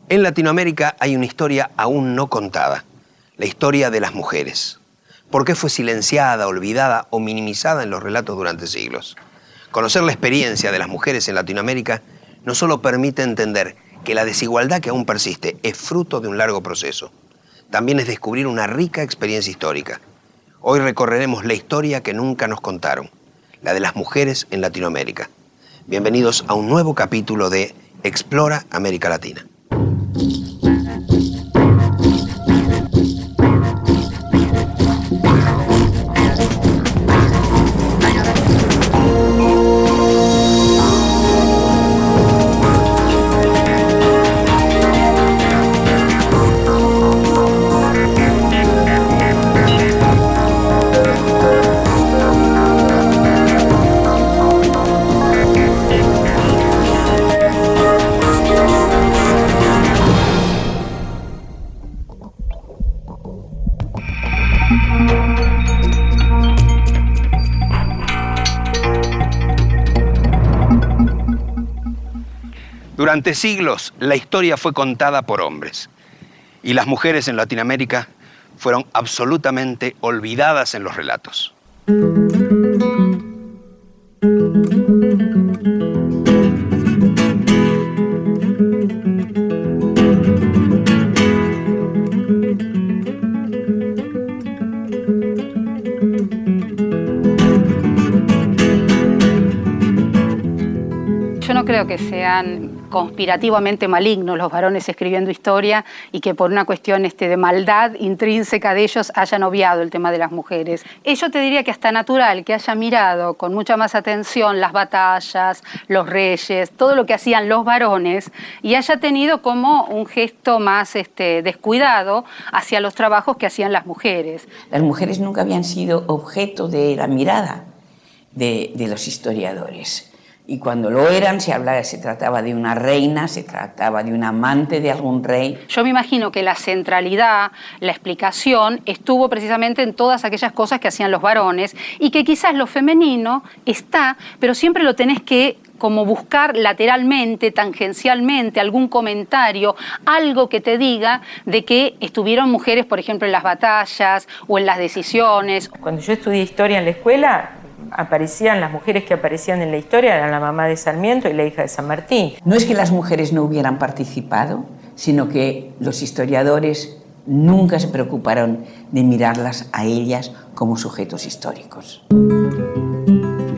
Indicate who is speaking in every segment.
Speaker 1: En Latinoamérica hay una historia aún no contada, la historia de las mujeres. ¿Por qué fue silenciada, olvidada o minimizada en los relatos durante siglos? Conocer la experiencia de las mujeres en Latinoamérica no solo permite entender que la desigualdad que aún persiste es fruto de un largo proceso, también es descubrir una rica experiencia histórica. Hoy recorreremos la historia que nunca nos contaron, la de las mujeres en Latinoamérica. Bienvenidos a un nuevo capítulo de Explora América Latina. Durante siglos, la historia fue contada por hombres y las mujeres en Latinoamérica fueron absolutamente olvidadas en los relatos.
Speaker 2: Yo no creo que sean conspirativamente malignos los varones escribiendo historia y que por una cuestión de maldad intrínseca de ellos hayan obviado el tema de las mujeres. Yo te diría que hasta natural que haya mirado con mucha más atención las batallas, los reyes, todo lo que hacían los varones y haya tenido como un gesto más descuidado hacia los trabajos que hacían las mujeres.
Speaker 3: Las mujeres nunca habían sido objeto de la mirada de los historiadores. Y cuando lo eran, se trataba de una reina, se trataba de un amante de algún rey.
Speaker 2: Yo me imagino que la centralidad, la explicación, estuvo precisamente en todas aquellas cosas que hacían los varones y que quizás lo femenino está, pero siempre lo tenés que como buscar lateralmente, tangencialmente, algún comentario, algo que te diga de que estuvieron mujeres, por ejemplo, en las batallas o en las decisiones.
Speaker 4: Cuando yo estudié historia en la escuela, aparecían las mujeres que aparecían en la historia, eran la mamá de Sarmiento y la hija de San Martín.
Speaker 3: No es que las mujeres no hubieran participado, sino que los historiadores nunca se preocuparon de mirarlas a ellas como sujetos históricos.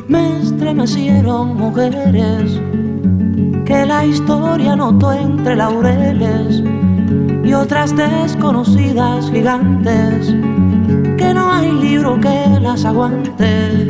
Speaker 5: Me estremecieron mujeres que la historia notó entre laureles y otras desconocidas gigantes que no hay libro que las aguante.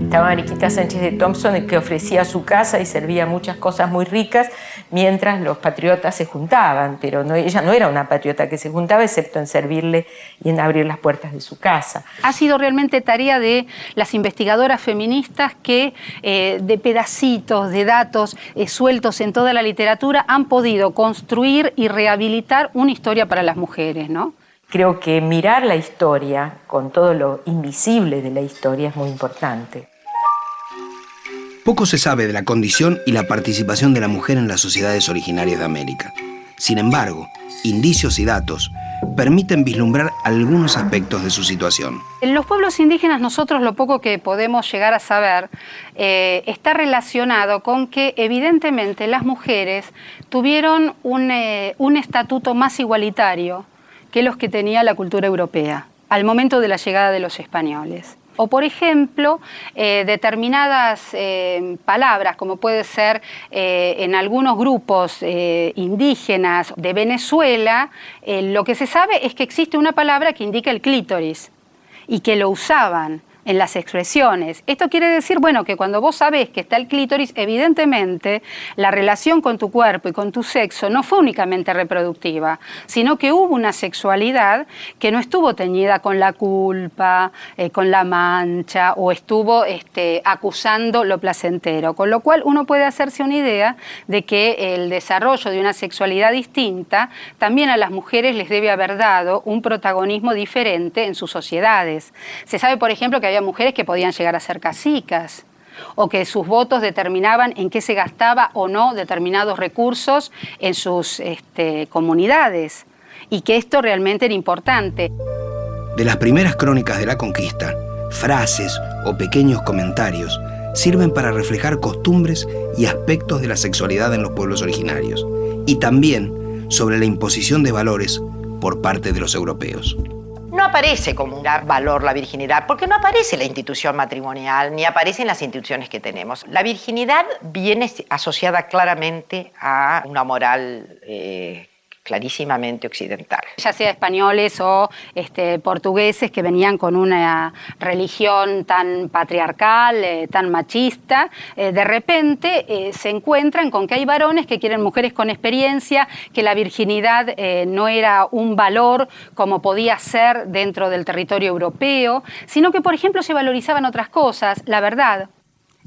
Speaker 4: Estaba Mariquita Sánchez de Thompson, que ofrecía su casa y servía muchas cosas muy ricas mientras los patriotas se juntaban, pero ella no era una patriota que se juntaba excepto en servirle y en abrir las puertas de su casa.
Speaker 2: Ha sido realmente tarea de las investigadoras feministas que de pedacitos, de datos sueltos en toda la literatura han podido construir y rehabilitar una historia para las mujeres, ¿no?
Speaker 4: Creo que mirar la historia con todo lo invisible de la historia es muy importante.
Speaker 1: Poco se sabe de la condición y la participación de la mujer en las sociedades originarias de América. Sin embargo, indicios y datos permiten vislumbrar algunos aspectos de su situación.
Speaker 2: En los pueblos indígenas nosotros lo poco que podemos llegar a saber está relacionado con que evidentemente las mujeres tuvieron un estatuto más igualitario que los que tenía la cultura europea al momento de la llegada de los españoles. O, por ejemplo, determinadas palabras, como puede ser en algunos grupos indígenas de Venezuela, lo que se sabe es que existe una palabra que indica el clítoris y que lo usaban en las expresiones. Esto quiere decir, bueno, que cuando vos sabés que está el clítoris, evidentemente la relación con tu cuerpo y con tu sexo no fue únicamente reproductiva, sino que hubo una sexualidad que no estuvo teñida con la culpa, con la mancha, o estuvo acusando lo placentero. Con lo cual uno puede hacerse una idea de que el desarrollo de una sexualidad distinta también a las mujeres les debe haber dado un protagonismo diferente en sus sociedades. Se sabe, por ejemplo, que había mujeres que podían llegar a ser cacicas, o que sus votos determinaban en qué se gastaba o no determinados recursos en sus comunidades, y que esto realmente era importante.
Speaker 1: De las primeras crónicas de la conquista, frases o pequeños comentarios sirven para reflejar costumbres y aspectos de la sexualidad en los pueblos originarios, y también sobre la imposición de valores por parte de los europeos.
Speaker 6: No aparece como un valor la virginidad, porque no aparece la institución matrimonial, ni aparecen las instituciones que tenemos. La virginidad viene asociada claramente a una moral clarísimamente occidental.
Speaker 2: Ya sea españoles o portugueses que venían con una religión tan patriarcal, tan machista, de repente se encuentran con que hay varones que quieren mujeres con experiencia, que la virginidad no era un valor como podía ser dentro del territorio europeo, sino que, por ejemplo, se valorizaban otras cosas, la verdad.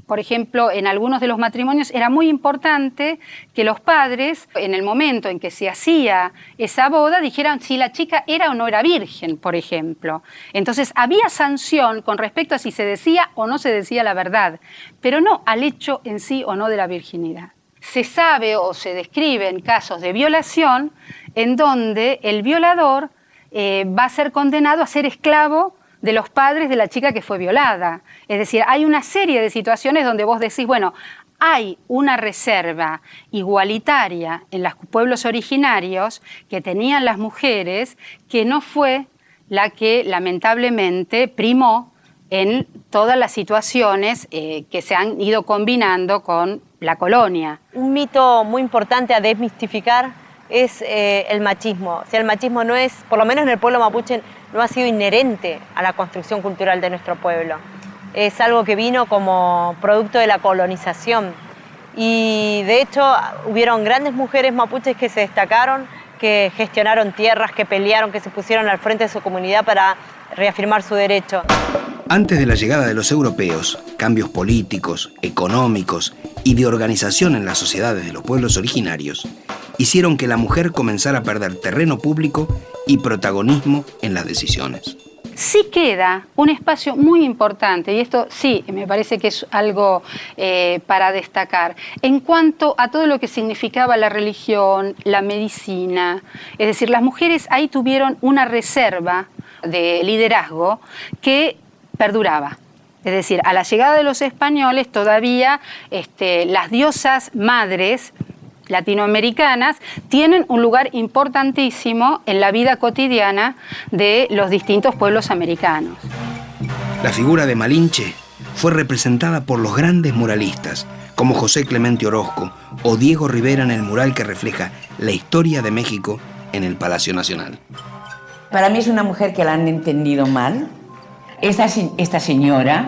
Speaker 2: Por ejemplo, en algunos de los matrimonios era muy importante que los padres, en el momento en que se hacía esa boda, dijeran si la chica era o no era virgen, por ejemplo. Entonces, había sanción con respecto a si se decía o no se decía la verdad, pero no al hecho en sí o no de la virginidad. Se sabe o se describen casos de violación en donde el violador va a ser condenado a ser esclavo de los padres de la chica que fue violada. Es decir, hay una serie de situaciones donde vos decís, bueno, hay una reserva igualitaria en los pueblos originarios que tenían las mujeres que no fue la que lamentablemente primó en todas las situaciones que se han ido combinando con la colonia.
Speaker 7: Un mito muy importante a desmistificar es el machismo. O sea, el machismo no es, por lo menos en el pueblo mapuche, no ha sido inherente a la construcción cultural de nuestro pueblo. Es algo que vino como producto de la colonización. Y de hecho hubieron grandes mujeres mapuches que se destacaron, que gestionaron tierras, que pelearon, que se pusieron al frente de su comunidad para reafirmar su derecho.
Speaker 1: Antes de la llegada de los europeos, cambios políticos, económicos y de organización en las sociedades de los pueblos originarios hicieron que la mujer comenzara a perder terreno público y protagonismo en las decisiones.
Speaker 2: Sí queda un espacio muy importante, y esto sí me parece que es algo para destacar, en cuanto a todo lo que significaba la religión, la medicina. Es decir, las mujeres ahí tuvieron una reserva de liderazgo que perduraba. Es decir, a la llegada de los españoles todavía las diosas madres latinoamericanas tienen un lugar importantísimo en la vida cotidiana de los distintos pueblos americanos.
Speaker 1: La figura de Malinche fue representada por los grandes muralistas como José Clemente Orozco o Diego Rivera en el mural que refleja la historia de México en el Palacio Nacional.
Speaker 3: Para mí es una mujer que la han entendido mal. Esta señora,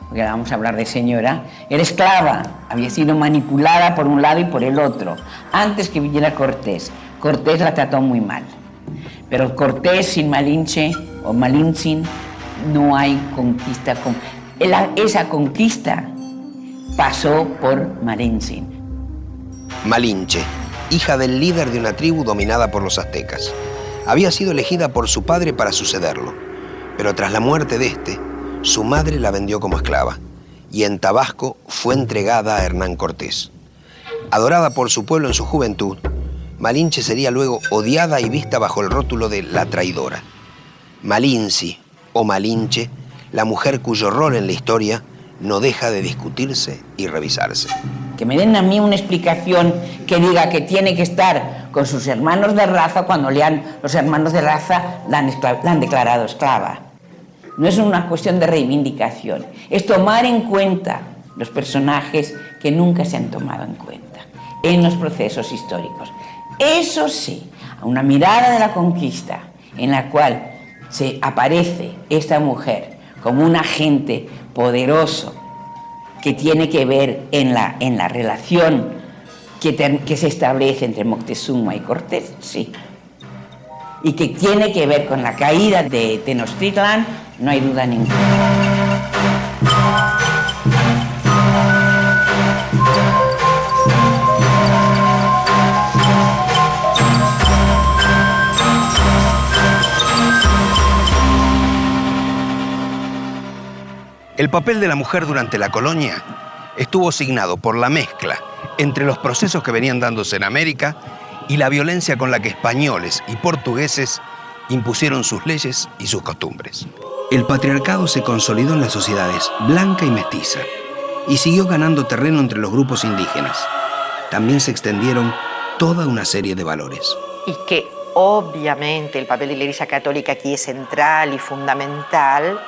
Speaker 3: porque vamos a hablar de señora, era esclava, había sido manipulada por un lado y por el otro, antes que viniera Cortés. Cortés la trató muy mal, pero Cortés sin Malinche o Malintzin no hay conquista. Esa conquista pasó por Malintzin.
Speaker 1: Malinche, hija del líder de una tribu dominada por los aztecas, había sido elegida por su padre para sucederlo, pero tras la muerte de este, su madre la vendió como esclava y en Tabasco fue entregada a Hernán Cortés. Adorada por su pueblo en su juventud, Malinche sería luego odiada y vista bajo el rótulo de la traidora. Malinci o Malinche, la mujer cuyo rol en la historia no deja de discutirse y revisarse.
Speaker 3: Que me den a mí una explicación que diga que tiene que estar con sus hermanos de raza cuando los hermanos de raza la han declarado esclava. No es una cuestión de reivindicación, es tomar en cuenta los personajes que nunca se han tomado en cuenta en los procesos históricos. Eso sí, a una mirada de la conquista en la cual se aparece esta mujer como un agente poderoso que tiene que ver en la relación que se establece entre Moctezuma y Cortés, sí. Y que tiene que ver con la caída de Tenochtitlán, no hay duda ninguna.
Speaker 1: El papel de la mujer durante la colonia estuvo signado por la mezcla entre los procesos que venían dándose en América y la violencia con la que españoles y portugueses impusieron sus leyes y sus costumbres. El patriarcado se consolidó en las sociedades blanca y mestiza y siguió ganando terreno entre los grupos indígenas. También se extendieron toda una serie de valores.
Speaker 6: Y que obviamente el papel de la Iglesia Católica aquí es central y fundamental,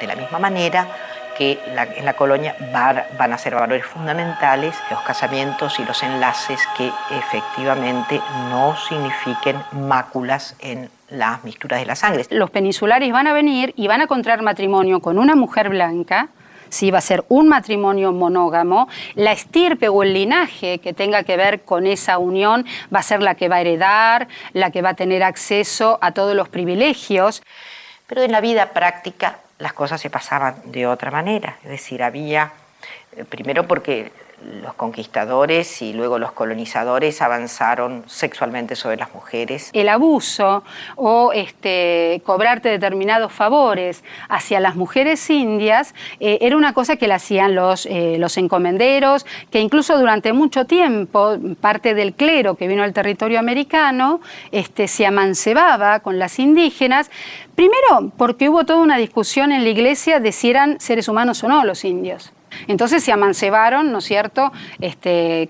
Speaker 6: de la misma manera que en la colonia van a ser valores fundamentales los casamientos y los enlaces que efectivamente no signifiquen máculas en las mixturas de la sangre.
Speaker 2: Los peninsulares van a venir y van a contraer matrimonio con una mujer blanca. Sí, va a ser un matrimonio monógamo. La estirpe o el linaje que tenga que ver con esa unión va a ser la que va a heredar, la que va a tener acceso a todos los privilegios.
Speaker 6: Pero en la vida práctica las cosas se pasaban de otra manera. Es decir, había, primero porque los conquistadores y luego los colonizadores avanzaron sexualmente sobre las mujeres.
Speaker 2: El abuso o cobrarte determinados favores hacia las mujeres indias era una cosa que la hacían los encomenderos, que incluso durante mucho tiempo parte del clero que vino al territorio americano se amancebaba con las indígenas. Primero porque hubo toda una discusión en la iglesia de si eran seres humanos o no los indios. Entonces se amancebaron, ¿no es cierto?,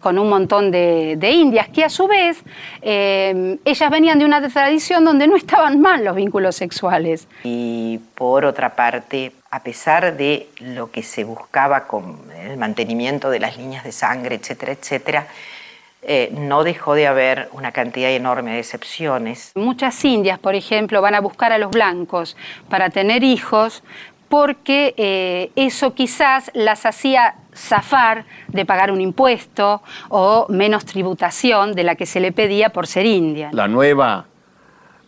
Speaker 2: con un montón de indias, que a su vez ellas venían de una tradición donde no estaban mal los vínculos sexuales.
Speaker 6: Y por otra parte, a pesar de lo que se buscaba con el mantenimiento de las líneas de sangre, etcétera, etcétera, no dejó de haber una cantidad enorme de excepciones.
Speaker 2: Muchas indias, por ejemplo, van a buscar a los blancos para tener hijos, porque eso quizás las hacía zafar de pagar un impuesto o menos tributación de la que se le pedía por ser india.
Speaker 8: La nueva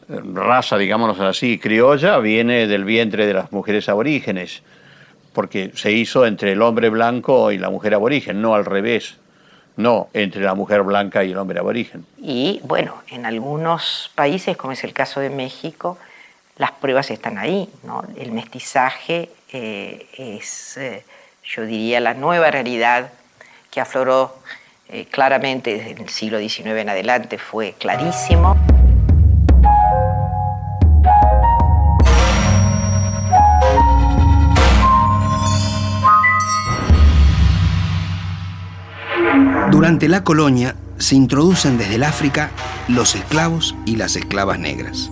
Speaker 8: raza, digámoslo así, criolla, viene del vientre de las mujeres aborígenes, porque se hizo entre el hombre blanco y la mujer aborigen, no al revés, no entre la mujer blanca y el hombre aborigen.
Speaker 6: Y bueno, en algunos países, como es el caso de México, las pruebas están ahí, ¿no? El mestizaje es, yo diría, la nueva realidad que afloró claramente desde el siglo XIX en adelante, fue clarísimo.
Speaker 1: Durante la colonia se introducen desde el África los esclavos y las esclavas negras.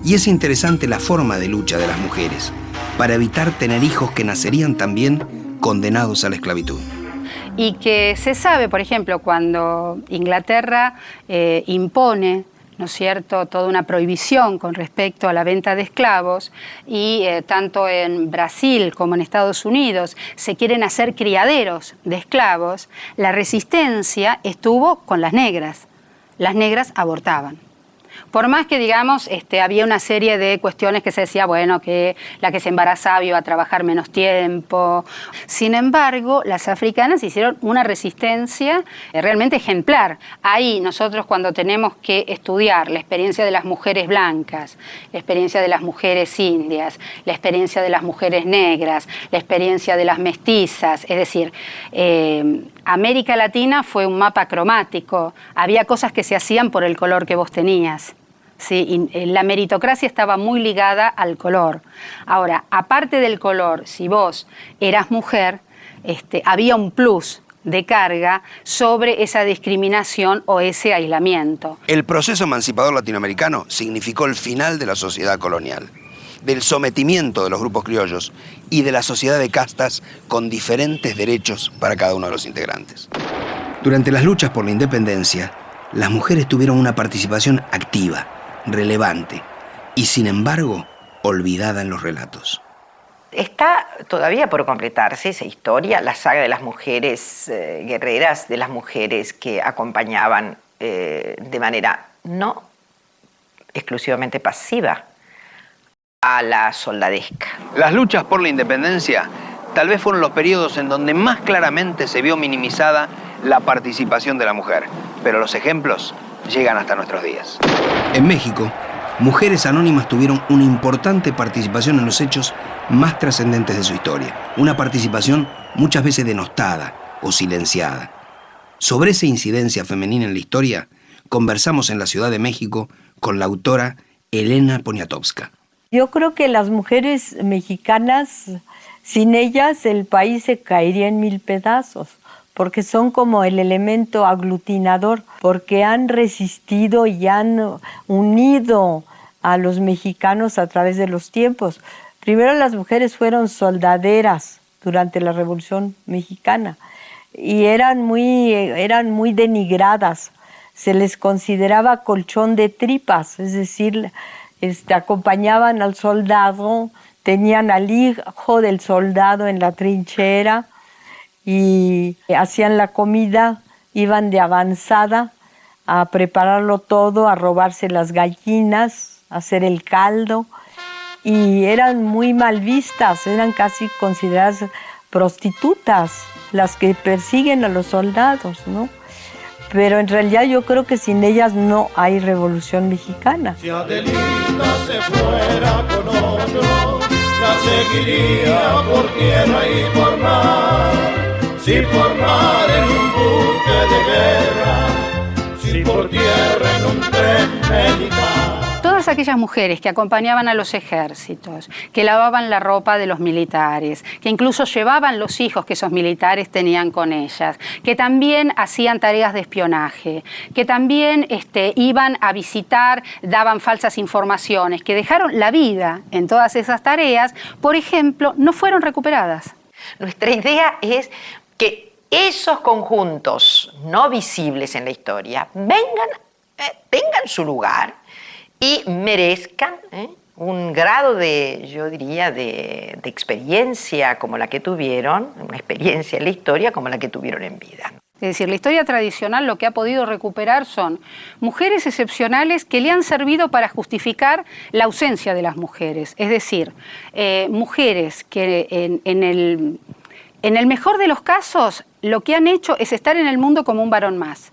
Speaker 1: Y es interesante la forma de lucha de las mujeres para evitar tener hijos que nacerían también condenados a la esclavitud.
Speaker 2: Y que se sabe, por ejemplo, cuando Inglaterra impone, ¿no es cierto?, toda una prohibición con respecto a la venta de esclavos y tanto en Brasil como en Estados Unidos se quieren hacer criaderos de esclavos, la resistencia estuvo con las negras. Las negras abortaban. Por más que, digamos, había una serie de cuestiones que se decía, bueno, que la que se embarazaba iba a trabajar menos tiempo. Sin embargo, las africanas hicieron una resistencia realmente ejemplar. Ahí nosotros, cuando tenemos que estudiar la experiencia de las mujeres blancas, la experiencia de las mujeres indias, la experiencia de las mujeres negras, la experiencia de las mestizas, es decir, América Latina fue un mapa cromático. Había cosas que se hacían por el color que vos tenías. Sí, y la meritocracia estaba muy ligada al color. Ahora, aparte del color, si vos eras mujer, había un plus de carga sobre esa discriminación o ese aislamiento.
Speaker 1: El proceso emancipador latinoamericano significó el final de la sociedad colonial, del sometimiento de los grupos criollos y de la sociedad de castas con diferentes derechos para cada uno de los integrantes. Durante las luchas por la independencia, las mujeres tuvieron una participación activa, relevante y, sin embargo, olvidada en los relatos.
Speaker 6: Está todavía por completarse esa historia, la saga de las mujeres guerreras, de las mujeres que acompañaban de manera no exclusivamente pasiva a la soldadesca.
Speaker 1: Las luchas por la independencia tal vez fueron los periodos en donde más claramente se vio minimizada la participación de la mujer, pero los ejemplos llegan hasta nuestros días. En México, mujeres anónimas tuvieron una importante participación en los hechos más trascendentes de su historia. Una participación muchas veces denostada o silenciada. Sobre esa incidencia femenina en la historia, conversamos en la Ciudad de México con la autora Elena Poniatowska.
Speaker 9: Yo creo que las mujeres mexicanas, sin ellas el país se caería en mil pedazos, porque son como el elemento aglutinador, porque han resistido y han unido a los mexicanos a través de los tiempos. Primero las mujeres fueron soldaderas durante la Revolución Mexicana y eran muy denigradas. Se les consideraba colchón de tripas, es decir, acompañaban al soldado, tenían al hijo del soldado en la trinchera y hacían la comida, iban de avanzada a prepararlo todo, a robarse las gallinas, a hacer el caldo, y eran muy mal vistas, eran casi consideradas prostitutas, las que persiguen a los soldados, ¿no? Pero en realidad yo creo que sin ellas no hay Revolución Mexicana.
Speaker 10: Si Adelita se fuera con otro, la seguiría por tierra y por mar, si por mar en un buque de guerra, si por tierra en un tren militar.
Speaker 2: Todas aquellas mujeres que acompañaban a los ejércitos, que lavaban la ropa de los militares, que incluso llevaban los hijos que esos militares tenían con ellas, que también hacían tareas de espionaje, que también iban a visitar, daban falsas informaciones, que dejaron la vida en todas esas tareas, por ejemplo, no fueron recuperadas.
Speaker 6: Nuestra idea es que esos conjuntos no visibles en la historia tengan su lugar y merezcan un grado de, yo diría, de experiencia como la que tuvieron, una experiencia en la historia como la que tuvieron en vida.
Speaker 2: Es decir, la historia tradicional lo que ha podido recuperar son mujeres excepcionales que le han servido para justificar la ausencia de las mujeres. Es decir, mujeres que en el mejor de los casos lo que han hecho es estar en el mundo como un varón más.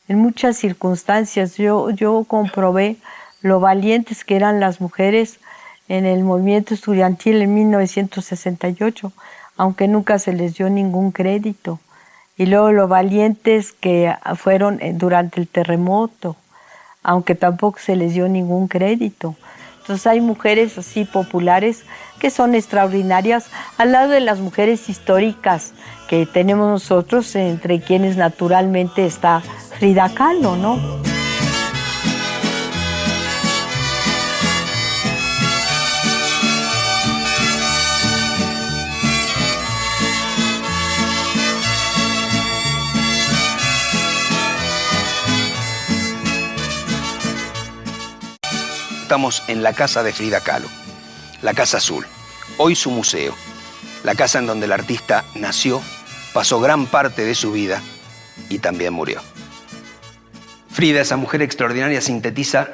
Speaker 9: En muchas circunstancias yo comprobé lo valientes que eran las mujeres en el movimiento estudiantil en 1968, aunque nunca se les dio ningún crédito. Y luego lo valientes que fueron durante el terremoto, aunque tampoco se les dio ningún crédito. Entonces hay mujeres así populares que son extraordinarias, al lado de las mujeres históricas que tenemos nosotros, entre quienes naturalmente está Frida Kahlo, ¿no?
Speaker 1: Estamos en la casa de Frida Kahlo, la Casa Azul, hoy su museo, la casa en donde el artista nació, pasó gran parte de su vida y también murió. Frida, esa mujer extraordinaria, sintetiza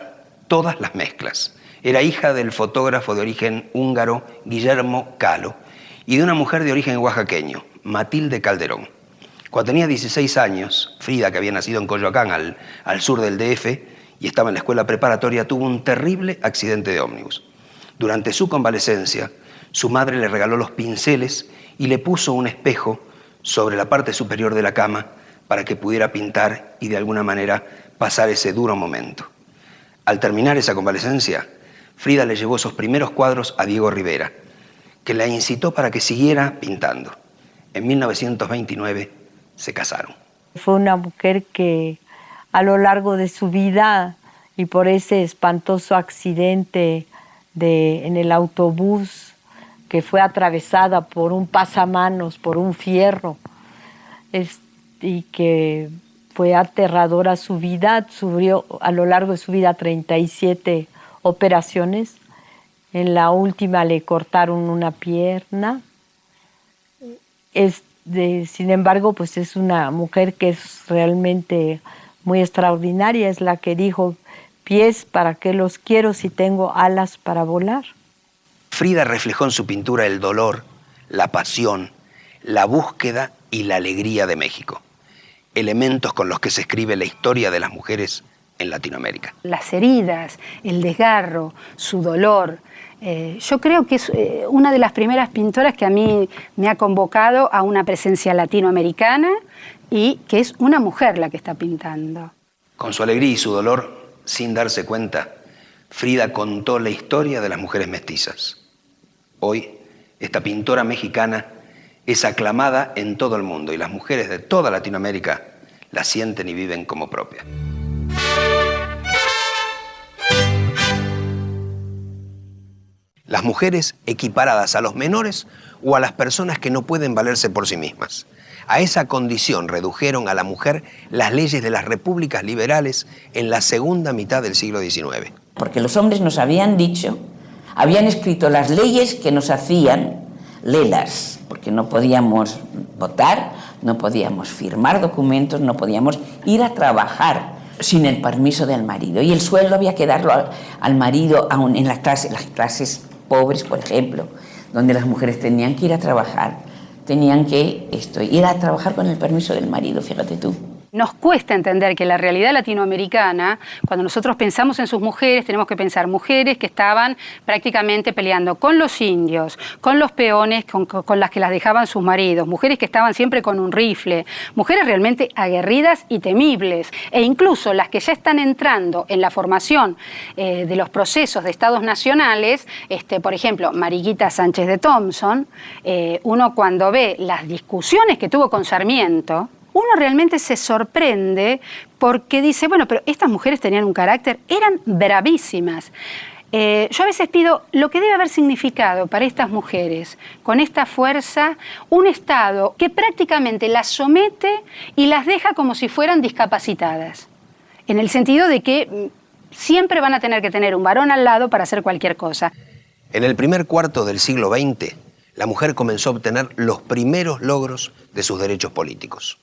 Speaker 1: todas las mezclas. Era hija del fotógrafo de origen húngaro Guillermo Kahlo y de una mujer de origen oaxaqueño, Matilde Calderón. Cuando tenía 16 años, Frida, que había nacido en Coyoacán, al sur del DF, y estaba en la escuela preparatoria, tuvo un terrible accidente de ómnibus. Durante su convalecencia, su madre le regaló los pinceles y le puso un espejo sobre la parte superior de la cama para que pudiera pintar y de alguna manera pasar ese duro momento. Al terminar esa convalecencia, Frida le llevó esos primeros cuadros a Diego Rivera, que la incitó para que siguiera pintando. En 1929 se casaron.
Speaker 9: Fue una mujer que a lo largo de su vida y por ese espantoso accidente en el autobús que fue atravesada por un pasamanos, por un fierro, y que fue aterradora su vida, sufrió a lo largo de su vida 37 operaciones. En la última le cortaron una pierna. Sin embargo, pues es una mujer que es realmente muy extraordinaria, es la que dijo: pies, ¿para qué los quiero si tengo alas para volar?
Speaker 1: Frida reflejó en su pintura el dolor, la pasión, la búsqueda y la alegría de México, elementos con los que se escribe la historia de las mujeres en Latinoamérica.
Speaker 2: Las heridas, el desgarro, su dolor. Yo creo que es una de las primeras pintoras que a mí me ha convocado a una presencia latinoamericana y que es una mujer la que está pintando.
Speaker 1: Con su alegría y su dolor, sin darse cuenta, Frida contó la historia de las mujeres mestizas. Hoy, esta pintora mexicana es aclamada en todo el mundo y las mujeres de toda Latinoamérica la sienten y viven como propia. Las mujeres equiparadas a los menores o a las personas que no pueden valerse por sí mismas. A esa condición redujeron a la mujer las leyes de las repúblicas liberales en la segunda mitad del siglo XIX.
Speaker 3: Porque los hombres nos habían dicho, habían escrito las leyes que nos hacían lelas, porque no podíamos votar, no podíamos firmar documentos, no podíamos ir a trabajar sin el permiso del marido. Y el sueldo había que darlo al marido aún en las clases pobres, por ejemplo, donde las mujeres tenían que ir a trabajar, tenían que ir a trabajar con el permiso del marido, fíjate tú.
Speaker 2: Nos cuesta entender que la realidad latinoamericana, cuando nosotros pensamos en sus mujeres, tenemos que pensar mujeres que estaban prácticamente peleando con los indios, con los peones, con las que las dejaban sus maridos, mujeres que estaban siempre con un rifle, mujeres realmente aguerridas y temibles, e incluso las que ya están entrando en la formación de los procesos de estados nacionales, por ejemplo, Mariquita Sánchez de Thompson, uno cuando ve las discusiones que tuvo con Sarmiento, uno realmente se sorprende porque dice, bueno, pero estas mujeres tenían un carácter, eran bravísimas. Yo a veces pido lo que debe haber significado para estas mujeres, con esta fuerza, un Estado que prácticamente las somete y las deja como si fueran discapacitadas, en el sentido de que siempre van a tener que tener un varón al lado para hacer cualquier cosa.
Speaker 1: En el primer cuarto del siglo XX, la mujer comenzó a obtener los primeros logros de sus derechos políticos.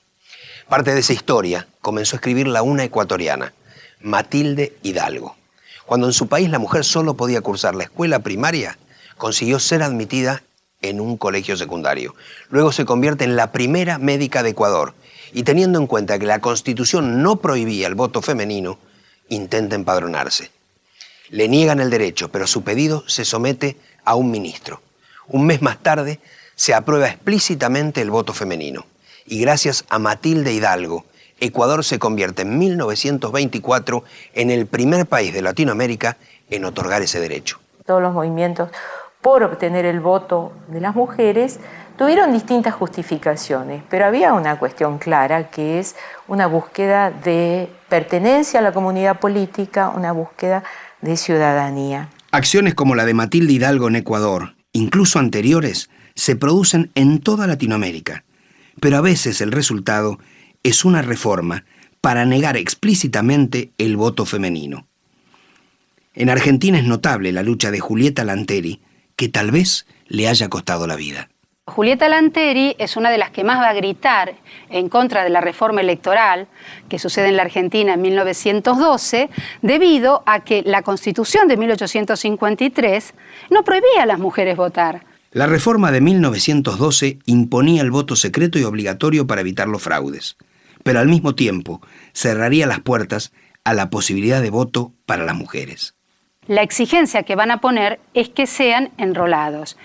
Speaker 1: Parte de esa historia comenzó a escribirla una ecuatoriana, Matilde Hidalgo. Cuando en su país la mujer solo podía cursar la escuela primaria, consiguió ser admitida en un colegio secundario. Luego se convierte en la primera médica de Ecuador y teniendo en cuenta que la Constitución no prohibía el voto femenino, intenta empadronarse. Le niegan el derecho, pero su pedido se somete a un ministro. Un mes más tarde se aprueba explícitamente el voto femenino. Y gracias a Matilde Hidalgo, Ecuador se convierte en 1924 en el primer país de Latinoamérica en otorgar ese derecho.
Speaker 4: Todos los movimientos por obtener el voto de las mujeres tuvieron distintas justificaciones, pero había una cuestión clara que es una búsqueda de pertenencia a la comunidad política, una búsqueda de ciudadanía.
Speaker 1: Acciones como la de Matilde Hidalgo en Ecuador, incluso anteriores, se producen en toda Latinoamérica. Pero a veces el resultado es una reforma para negar explícitamente el voto femenino. En Argentina es notable la lucha de Julieta Lanteri, que tal vez le haya costado la vida.
Speaker 2: Julieta Lanteri es una de las que más va a gritar en contra de la reforma electoral que sucede en la Argentina en 1912, debido a que la Constitución de 1853 no prohibía a las mujeres votar.
Speaker 1: La reforma de 1912 imponía el voto secreto y obligatorio para evitar los fraudes, pero al mismo tiempo cerraría las puertas a la posibilidad de voto para las mujeres.
Speaker 2: La exigencia que van a poner es que sean enrolados.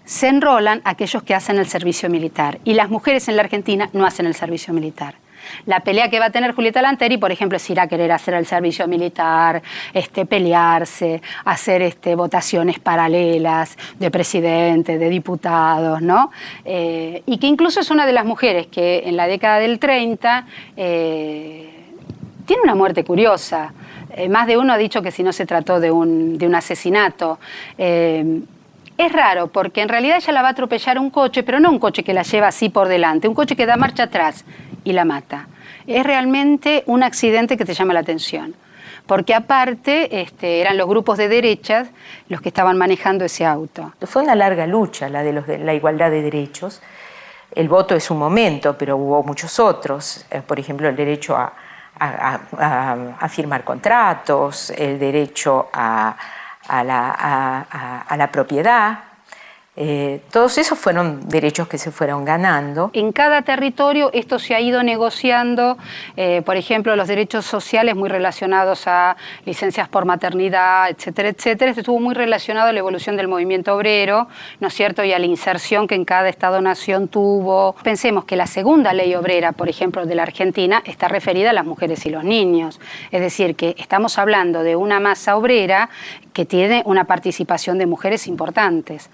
Speaker 2: Se enrolan aquellos que hacen el servicio militar y las mujeres en la Argentina no hacen el servicio militar. La pelea que va a tener Julieta Lanteri, por ejemplo, es ir a querer hacer el servicio militar, pelearse, hacer votaciones paralelas de presidente, de diputados, ¿no? Y que incluso es una de las mujeres que en la década del 30 tiene una muerte curiosa. Más de uno ha dicho que si no se trató de un asesinato. Es raro porque en realidad ella la va a atropellar un coche, pero no un coche que la lleva así por delante, un coche que da marcha atrás y la mata. Es realmente un accidente que te llama la atención, porque aparte eran los grupos de derechas los que estaban manejando ese auto.
Speaker 4: Fue una larga lucha la de la igualdad de derechos. El voto es un momento, pero hubo muchos otros. Por ejemplo, el derecho a firmar contratos, el derecho a la propiedad, Todos esos fueron derechos que se fueron ganando.
Speaker 2: En cada territorio esto se ha ido negociando, por ejemplo, los derechos sociales muy relacionados a licencias por maternidad, etcétera, etcétera. Esto estuvo muy relacionado a la evolución del movimiento obrero, ¿no es cierto?, y a la inserción que en cada Estado-nación tuvo. Pensemos que la segunda ley obrera, por ejemplo, de la Argentina, está referida a las mujeres y los niños. Es decir, que estamos hablando de una masa obrera que tiene una participación de mujeres importantes.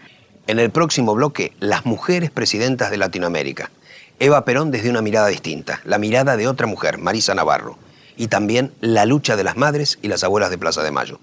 Speaker 1: En el próximo bloque, las mujeres presidentas de Latinoamérica. Eva Perón desde una mirada distinta, la mirada de otra mujer, Marisa Navarro. Y también la lucha de las madres y las abuelas de Plaza de Mayo.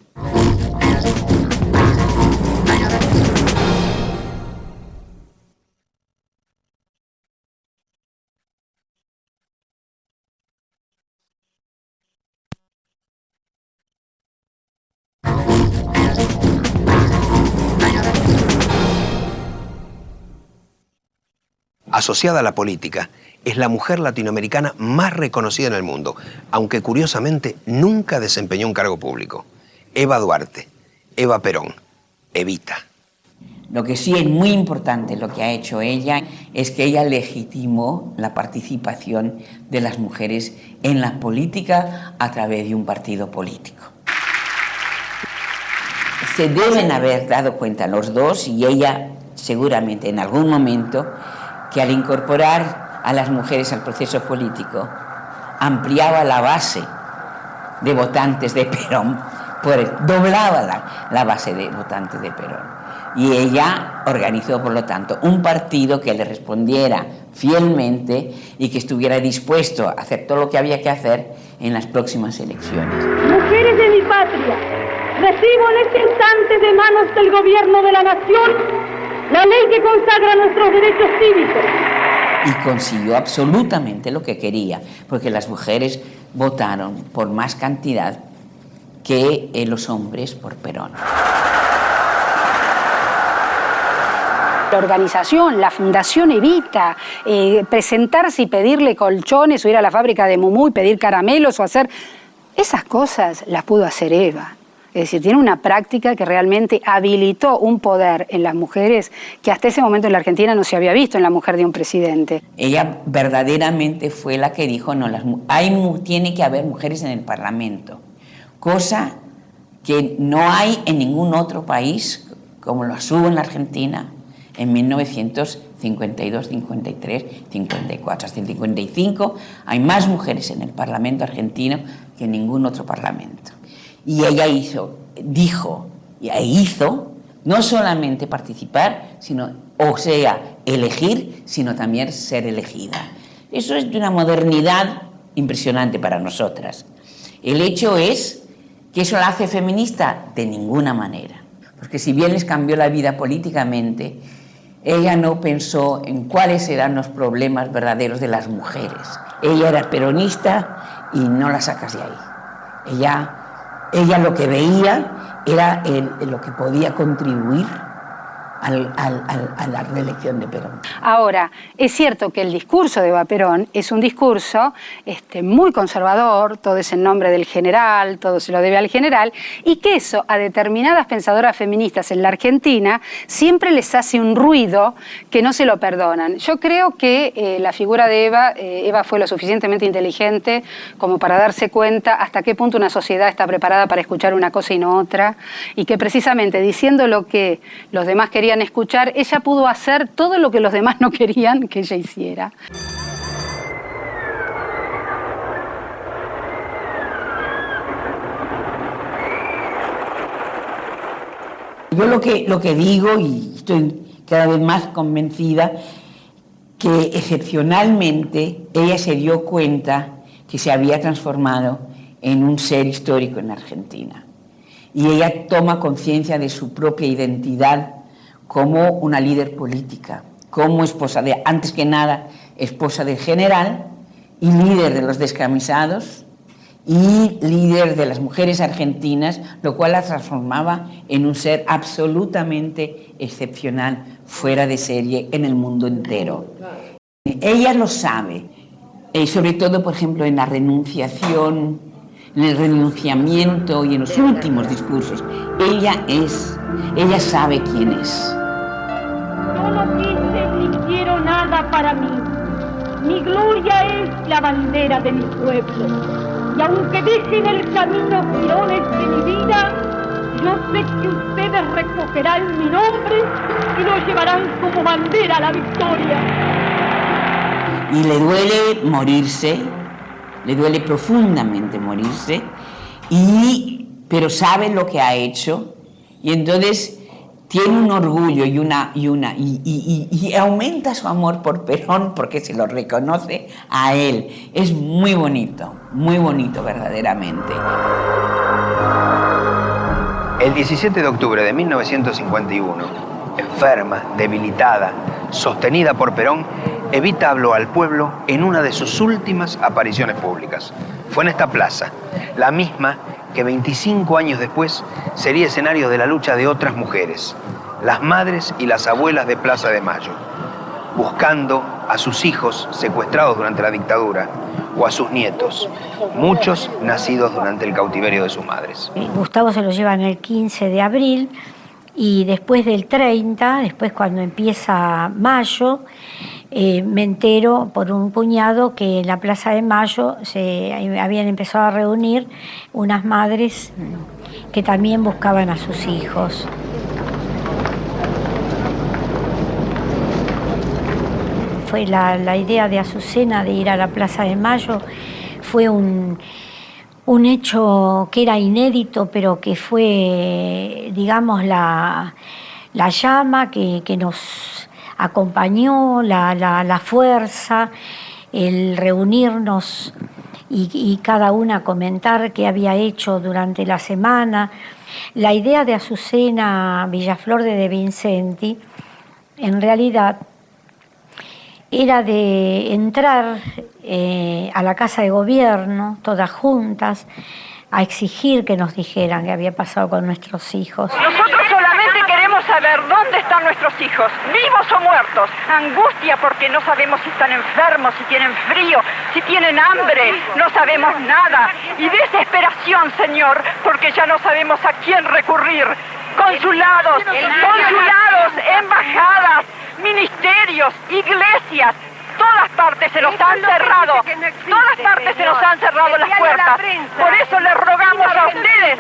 Speaker 1: Asociada a la política, es la mujer latinoamericana más reconocida en el mundo, aunque curiosamente nunca desempeñó un cargo público. Eva Duarte, Eva Perón, Evita.
Speaker 3: Lo que sí es muy importante lo que ha hecho ella es que ella legitimó la participación de las mujeres en la política a través de un partido político. Se deben haber dado cuenta los dos, y ella seguramente en algún momento, que al incorporar a las mujeres al proceso político ampliaba la base de votantes de Perón, doblaba la base de votantes de Perón. Y ella organizó, por lo tanto, un partido que le respondiera fielmente y que estuviera dispuesto a hacer todo lo que había que hacer en las próximas elecciones.
Speaker 11: Mujeres de mi patria, recibo en este instante de manos del gobierno de la nación la ley que consagra nuestros derechos cívicos.
Speaker 3: Y consiguió absolutamente lo que quería, porque las mujeres votaron por más cantidad que los hombres por Perón.
Speaker 2: La organización, la Fundación Evita, presentarse y pedirle colchones o ir a la fábrica de Mumú y pedir caramelos o hacer... Esas cosas las pudo hacer Eva. Es decir, tiene una práctica que realmente habilitó un poder en las mujeres que hasta ese momento en la Argentina no se había visto en la mujer de un presidente.
Speaker 3: Ella verdaderamente fue la que dijo, no, tiene que haber mujeres en el Parlamento, cosa que no hay en ningún otro país, como lo hubo en la Argentina en 1952, 53, 54. Hasta el 55 hay más mujeres en el Parlamento argentino que en ningún otro parlamento. Y ella hizo no solamente participar, elegir, sino también ser elegida. Eso es de una modernidad impresionante para nosotras. El hecho es que eso la hace feminista de ninguna manera, porque si bien les cambió la vida políticamente, ella no pensó en cuáles eran los problemas verdaderos de las mujeres. Ella era peronista y no la sacas de ahí. Ella lo que veía era lo que podía contribuir a la reelección de Perón.
Speaker 2: Ahora, es cierto que el discurso de Eva Perón es un discurso muy conservador, todo es en nombre del general, todo se lo debe al general, y que eso a determinadas pensadoras feministas en la Argentina siempre les hace un ruido que no se lo perdonan. Yo creo que la figura de Eva fue lo suficientemente inteligente como para darse cuenta hasta qué punto una sociedad está preparada para escuchar una cosa y no otra, y que precisamente diciendo lo que los demás querían escuchar, ella pudo hacer todo lo que los demás no querían que ella hiciera.
Speaker 3: Yo lo que digo, y estoy cada vez más convencida, que excepcionalmente ella se dio cuenta que se había transformado en un ser histórico en Argentina. Y ella toma conciencia de su propia identidad como una líder política, como esposa antes que nada, esposa del general y líder de los descamisados y líder de las mujeres argentinas, lo cual la transformaba en un ser absolutamente excepcional, fuera de serie en el mundo entero. Ella lo sabe, sobre todo, por ejemplo, en la renunciación, en el renunciamiento y en los últimos discursos. Ella sabe quién es.
Speaker 11: Yo no quise ni quiero nada para mí. Mi gloria es la bandera de mi pueblo. Y aunque dejen el camino girones de mi vida, yo sé que ustedes recogerán mi nombre y lo llevarán como bandera a la victoria.
Speaker 3: Y le duele morirse, le duele profundamente morirse, pero sabe lo que ha hecho, y entonces tiene un orgullo y aumenta su amor por Perón porque se lo reconoce a él. Es muy bonito verdaderamente.
Speaker 1: El 17 de octubre de 1951, enferma, debilitada, sostenida por Perón, Evita habló al pueblo en una de sus últimas apariciones públicas. Fue en esta plaza, la misma que 25 años después sería escenario de la lucha de otras mujeres, las madres y las abuelas de Plaza de Mayo, buscando a sus hijos secuestrados durante la dictadura o a sus nietos, muchos nacidos durante el cautiverio de sus madres.
Speaker 12: Gustavo se lo llevan el 15 de abril y después del 30, después cuando empieza Mayo, me entero por un cuñado que en la Plaza de Mayo se habían empezado a reunir unas madres que también buscaban a sus hijos. Fue la idea de Azucena de ir a la Plaza de Mayo, fue un hecho que era inédito, pero que fue, digamos, la llama que nos acompañó, la fuerza, el reunirnos y cada una comentar qué había hecho durante la semana. La idea de Azucena Villaflor de Vincenti, en realidad, era de entrar a la Casa de Gobierno, todas juntas, a exigir que nos dijeran qué había pasado con nuestros hijos.
Speaker 13: Nosotros solamente queremos saber dónde están nuestros hijos, vivos o muertos. Angustia porque no sabemos si están enfermos, si tienen frío, si tienen hambre, no sabemos nada. Y desesperación, Señor, porque ya no sabemos a quién recurrir. Consulados, embajadas, ministerios, iglesias, todas partes se nos han cerrado, todas partes se nos han cerrado las puertas. Por eso les rogamos a ustedes,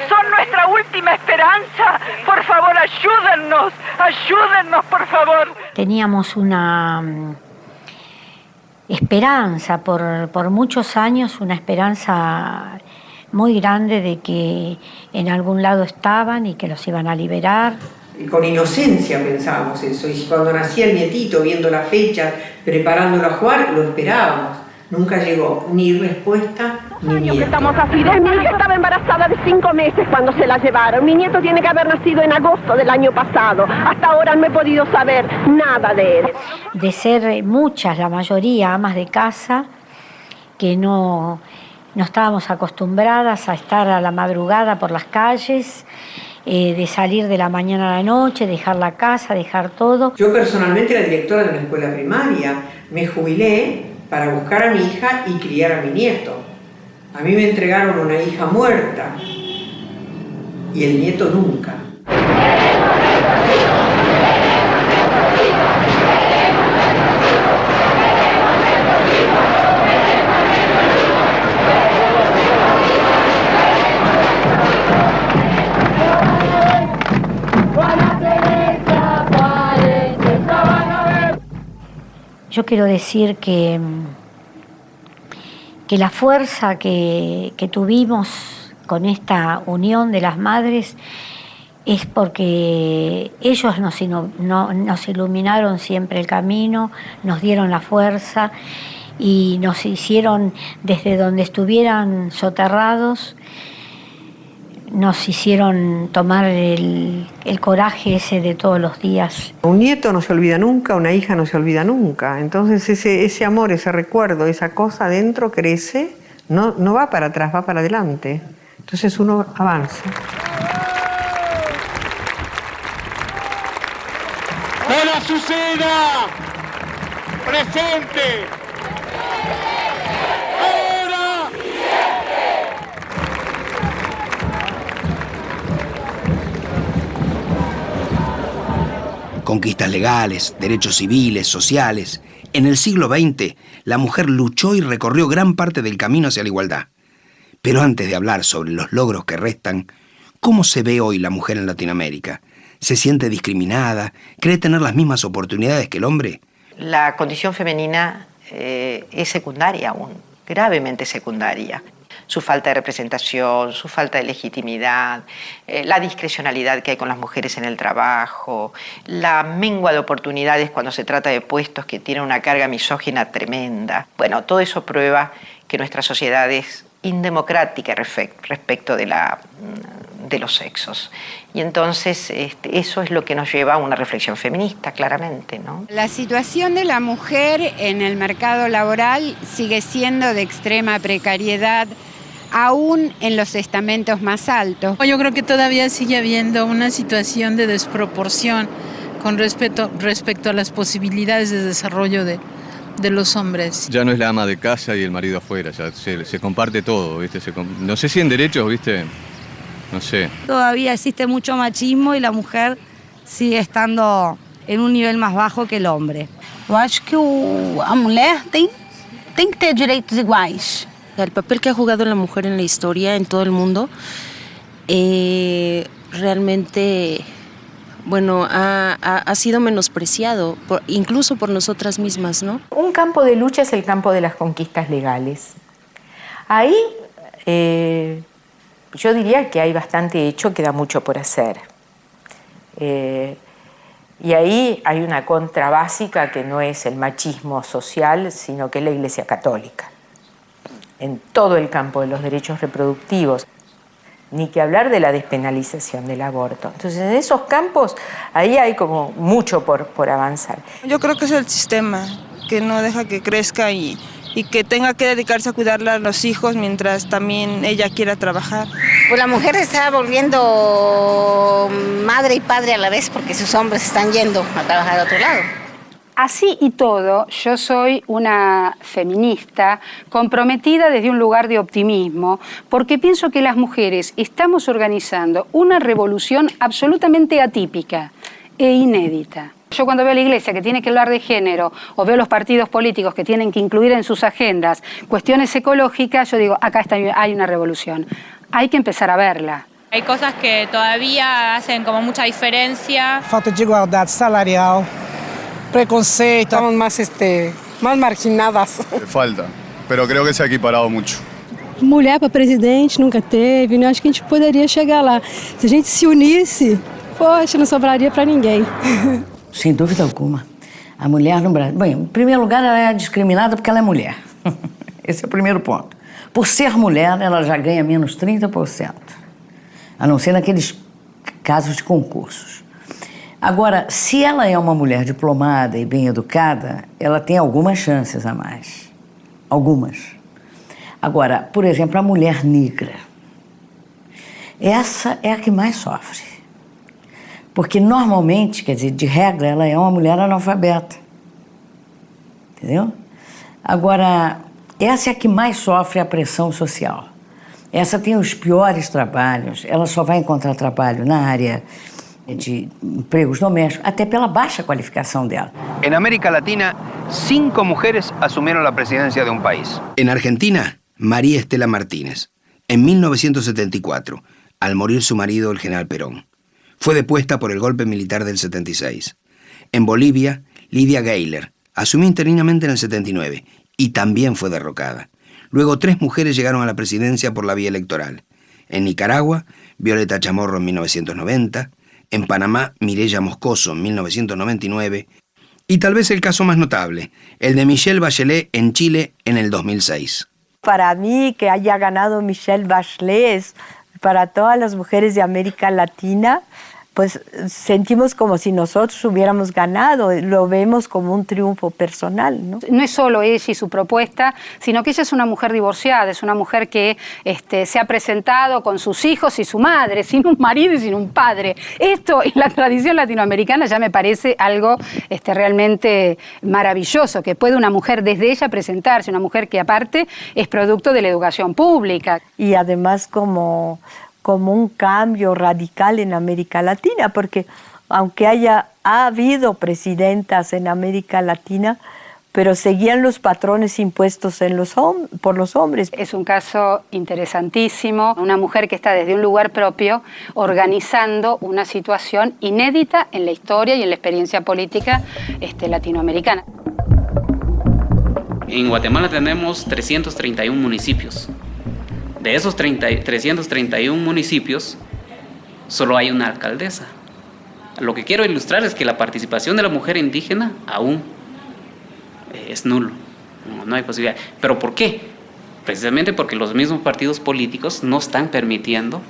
Speaker 13: son nuestra última esperanza. Por favor, ayúdennos, por favor.
Speaker 12: Teníamos una esperanza, por muchos años, una esperanza muy grande de que en algún lado estaban y que los iban a liberar.
Speaker 14: Con inocencia pensábamos eso, y cuando nacía el nietito, viendo la fecha, preparándolo a jugar, lo esperábamos. Nunca llegó ni respuesta ni miedo.
Speaker 11: Que estamos así. Mi hija estaba embarazada de 5 meses cuando se la llevaron. Mi nieto tiene que haber nacido en agosto del año pasado. Hasta ahora no he podido saber nada de él.
Speaker 12: De ser muchas, la mayoría, amas de casa, que no estábamos acostumbradas a estar a la madrugada por las calles, de salir de la mañana a la noche, dejar la casa, dejar todo.
Speaker 14: Yo personalmente era directora de una escuela primaria. Me jubilé para buscar a mi hija y criar a mi nieto. A mí me entregaron una hija muerta y el nieto nunca.
Speaker 12: Yo quiero decir que la fuerza que tuvimos con esta unión de las madres es porque ellos nos iluminaron siempre el camino, nos dieron la fuerza y nos hicieron, desde donde estuvieran soterrados, nos hicieron tomar el coraje ese de todos los días.
Speaker 14: Un nieto no se olvida nunca, una hija no se olvida nunca. Entonces ese amor, ese recuerdo, esa cosa adentro crece, no va para atrás, va para adelante. Entonces uno avanza.
Speaker 10: ¡Don Azucena! ¡Presente!
Speaker 1: Conquistas legales, derechos civiles, sociales. En el siglo XX, la mujer luchó y recorrió gran parte del camino hacia la igualdad. Pero antes de hablar sobre los logros que restan, ¿cómo se ve hoy la mujer en Latinoamérica? ¿Se siente discriminada? ¿Cree tener las mismas oportunidades que el hombre?
Speaker 6: La condición femenina es secundaria aún, gravemente secundaria. Su falta de representación, su falta de legitimidad, la discrecionalidad que hay con las mujeres en el trabajo, la mengua de oportunidades cuando se trata de puestos que tienen una carga misógina tremenda. Bueno, todo eso prueba que nuestra sociedad es indemocrática respecto de los sexos. Y entonces eso es lo que nos lleva a una reflexión feminista, claramente, ¿no?
Speaker 15: La situación de la mujer en el mercado laboral sigue siendo de extrema precariedad, aún en los estamentos más altos.
Speaker 16: Yo creo que todavía sigue habiendo una situación de desproporción con respecto a las posibilidades de desarrollo de los hombres.
Speaker 17: Ya no es la ama de casa y el marido afuera, ya se comparte todo, ¿viste? No sé si en derechos, ¿viste? No sé.
Speaker 18: Todavía existe mucho machismo y la mujer sigue estando en un nivel más bajo que el hombre.
Speaker 19: Eu acho que a mulher tem que ter direitos iguais.
Speaker 20: El papel que ha jugado la mujer en la historia, en todo el mundo, realmente, bueno, ha sido menospreciado, incluso por nosotras mismas, ¿no?
Speaker 4: Un campo de lucha es el campo de las conquistas legales. Ahí yo diría que hay bastante hecho, queda mucho por hacer. Y ahí hay una contra básica que no es el machismo social, sino que es la Iglesia Católica. En todo el campo de los derechos reproductivos, ni que hablar de la despenalización del aborto. Entonces, en esos campos, ahí hay como mucho por avanzar.
Speaker 21: Yo creo que es el sistema que no deja que crezca y que tenga que dedicarse a cuidarle a los hijos mientras también ella quiera trabajar.
Speaker 19: Pues la mujer se está volviendo madre y padre a la vez porque sus hombres están yendo a trabajar a otro lado.
Speaker 2: Así y todo, yo soy una feminista comprometida desde un lugar de optimismo, porque pienso que las mujeres estamos organizando una revolución absolutamente atípica e inédita. Yo cuando veo a la Iglesia que tiene que hablar de género, o veo los partidos políticos que tienen que incluir en sus agendas cuestiones ecológicas, yo digo, acá hay una revolución. Hay que empezar a verla.
Speaker 22: Hay cosas que todavía hacen como mucha diferencia.
Speaker 23: Falta de igualdad salarial, preconceito, estamos más marginadas.
Speaker 17: Falta, pero creo que se ha equiparado mucho.
Speaker 24: Mulher para presidente nunca teve, né? Acho que a gente poderia chegar lá. Se a gente se unisse, poxa, não sobraria para ninguém.
Speaker 3: Sem dúvida alguma. A mulher no Brasil... Bem, em primeiro lugar, ela é discriminada porque ela é mulher. Esse é o primeiro ponto. Por ser mulher, ela já ganha menos 30%. A não ser naqueles casos de concursos. Agora, se ela é uma mulher diplomada e bem educada, ela tem algumas chances a mais. Algumas. Agora, por exemplo, a mulher negra. Essa é a que mais sofre. Porque normalmente, quer dizer, de regra, ela é uma mulher analfabeta. Entendeu? Agora, essa é a que mais sofre a pressão social. Essa tem os piores trabalhos, ela só vai encontrar trabalho na área de empregos domésticos, até pela baixa qualificação dela.
Speaker 1: En América Latina, 5 mujeres asumieron la presidencia de un país. En Argentina, María Estela Martínez, en 1974, al morir su marido, el general Perón. Fue depuesta por el golpe militar del 76. En Bolivia, Lidia Gayler asumió interinamente en el 79 y también fue derrocada. Luego 3 mujeres llegaron a la presidencia por la vía electoral. En Nicaragua, Violeta Chamorro en 1990, en Panamá, Mireya Moscoso en 1999 y tal vez el caso más notable, el de Michelle Bachelet en Chile en el 2006.
Speaker 9: Para mí, que haya ganado Michelle Bachelet, para todas las mujeres de América Latina, pues sentimos como si nosotros hubiéramos ganado, lo vemos como un triunfo personal, ¿no?
Speaker 2: No es solo ella y su propuesta, sino que ella es una mujer divorciada, es una mujer que se ha presentado con sus hijos y su madre, sin un marido y sin un padre. Esto en la tradición latinoamericana ya me parece algo realmente maravilloso, que puede una mujer desde ella presentarse, una mujer que aparte es producto de la educación pública.
Speaker 9: Y además como un cambio radical en América Latina, porque aunque ha habido presidentas en América Latina, pero seguían los patrones impuestos por los hombres.
Speaker 2: Es un caso interesantísimo, una mujer que está desde un lugar propio organizando una situación inédita en la historia y en la experiencia política latinoamericana.
Speaker 5: En Guatemala tenemos 331 municipios. De esos 331 municipios, solo hay una alcaldesa. Lo que quiero ilustrar es que la participación de la mujer indígena aún es nulo, no hay posibilidad. ¿Pero por qué? Precisamente porque los mismos partidos políticos no están permitiendo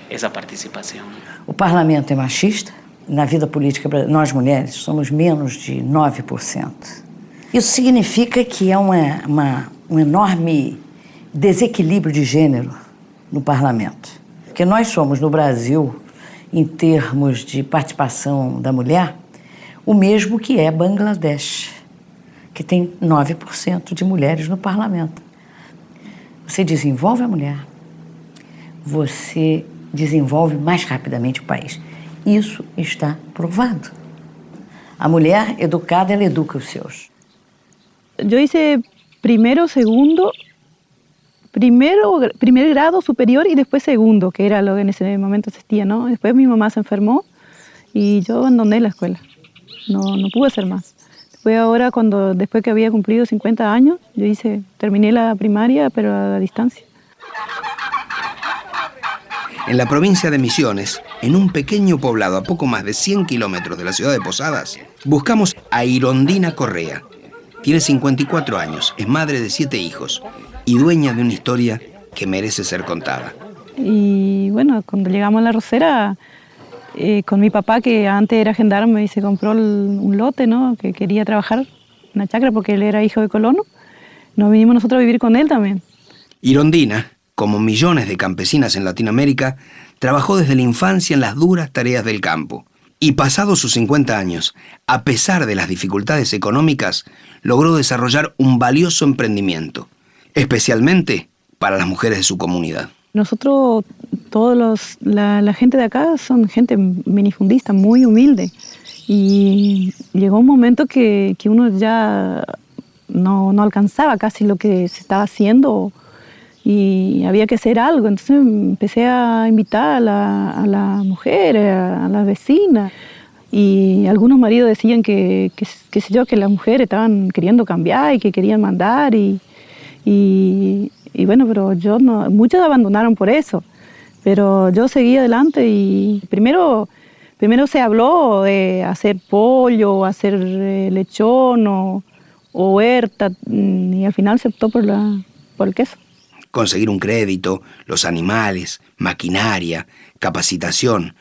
Speaker 5: essa participação.
Speaker 7: O parlamento é machista, na vida política nós mulheres somos menos de 9%. Isso significa que há um enorme desequilíbrio de gênero no parlamento. Porque nós somos, no Brasil, em termos de participação da mulher, o mesmo que é Bangladesh, que tem 9% de mulheres no parlamento. Você desenvolve a mulher, você desenvolve mais rapidamente o país. Isso está provado. A mulher educada, ela educa os seus.
Speaker 24: Yo hice primero, segundo, primer grado superior y después segundo, que era lo que en ese momento existía, ¿no? Después mi mamá se enfermó y yo abandoné la escuela. No pude hacer más. Fue ahora después que había cumplido 50 años, terminé la primaria, pero a la distancia.
Speaker 1: En la provincia de Misiones, en un pequeño poblado a poco más de 100 kilómetros de la ciudad de Posadas, buscamos a Irondina Correa. Tiene 54 años, es madre de 7 hijos y dueña de una historia que merece ser contada.
Speaker 24: Y bueno, cuando llegamos a La Rosera, con mi papá, que antes era gendarme y se compró un lote, ¿no? Que quería trabajar en una chacra porque él era hijo de colono, nos vinimos nosotros a vivir con él también.
Speaker 1: Irondina, como millones de campesinas en Latinoamérica, trabajó desde la infancia en las duras tareas del campo. Y pasados sus 50 años, a pesar de las dificultades económicas, logró desarrollar un valioso emprendimiento, especialmente para las mujeres de su comunidad.
Speaker 24: Nosotros, la gente de acá son gente minifundista, muy humilde. Y llegó un momento que uno ya no alcanzaba casi lo que se estaba haciendo y había que hacer algo. Entonces empecé a invitar a la mujer, a las vecinas. Y algunos maridos decían que las mujeres estaban queriendo cambiar y que querían mandar. Y bueno, pero muchos abandonaron por eso. Pero yo seguí adelante y primero se habló de hacer pollo, hacer lechón o huerta, y al final se optó por el queso.
Speaker 1: Conseguir un crédito, los animales, maquinaria, capacitación.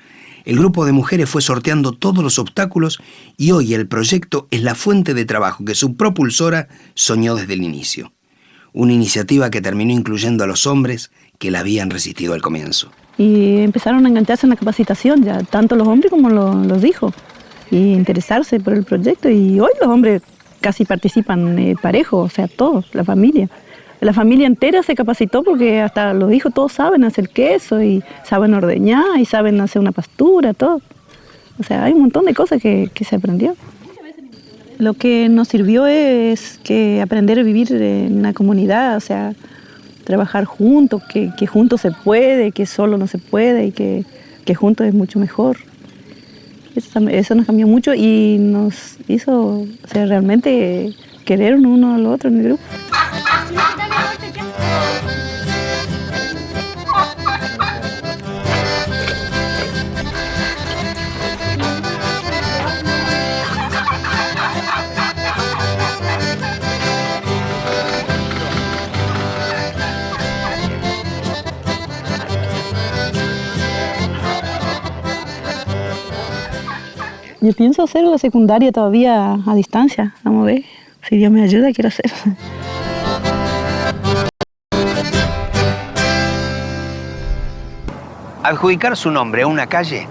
Speaker 1: El grupo de mujeres fue sorteando todos los obstáculos y hoy el proyecto es la fuente de trabajo que su propulsora soñó desde el inicio. Una iniciativa que terminó incluyendo a los hombres que la habían resistido al comienzo.
Speaker 24: Y empezaron a engancharse en la capacitación, ya tanto los hombres como los hijos, y interesarse por el proyecto. Y hoy los hombres casi participan parejo, o sea, todos, la familia. La familia entera se capacitó porque hasta los hijos todos saben hacer queso y saben ordeñar y saben hacer una pastura, todo. O sea, hay un montón de cosas que se aprendió. Lo que nos sirvió es que aprender a vivir en una comunidad, o sea, trabajar juntos, que juntos se puede, que solo no se puede y que juntos es mucho mejor. Eso nos cambió mucho y nos hizo, o sea, realmente querer uno al otro en el grupo. Yo pienso hacer la secundaria todavía a distancia. Vamos a ver, si Dios me ayuda, quiero hacer.
Speaker 1: Adjudicar su nombre a una calle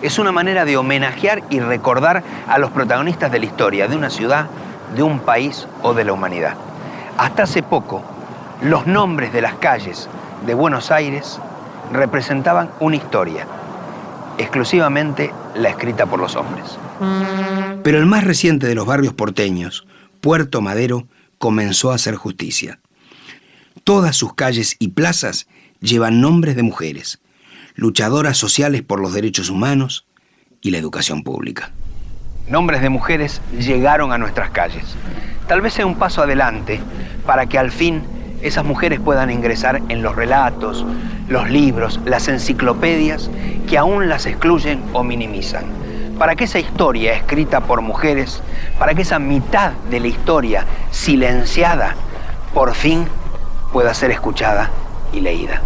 Speaker 1: es una manera de homenajear y recordar a los protagonistas de la historia de una ciudad, de un país o de la humanidad. Hasta hace poco, los nombres de las calles de Buenos Aires representaban una historia. exclusivamente la escrita por los hombres. Pero el más reciente de los barrios porteños, Puerto Madero, comenzó a hacer justicia. Todas sus calles y plazas llevan nombres de mujeres, luchadoras sociales por los derechos humanos y la educación pública. Nombres de mujeres llegaron a nuestras calles. Tal vez sea un paso adelante para que al fin esas mujeres puedan ingresar en los relatos, los libros, las enciclopedias que aún las excluyen o minimizan. Para que esa historia escrita por mujeres, para que esa mitad de la historia silenciada, por fin pueda ser escuchada y leída.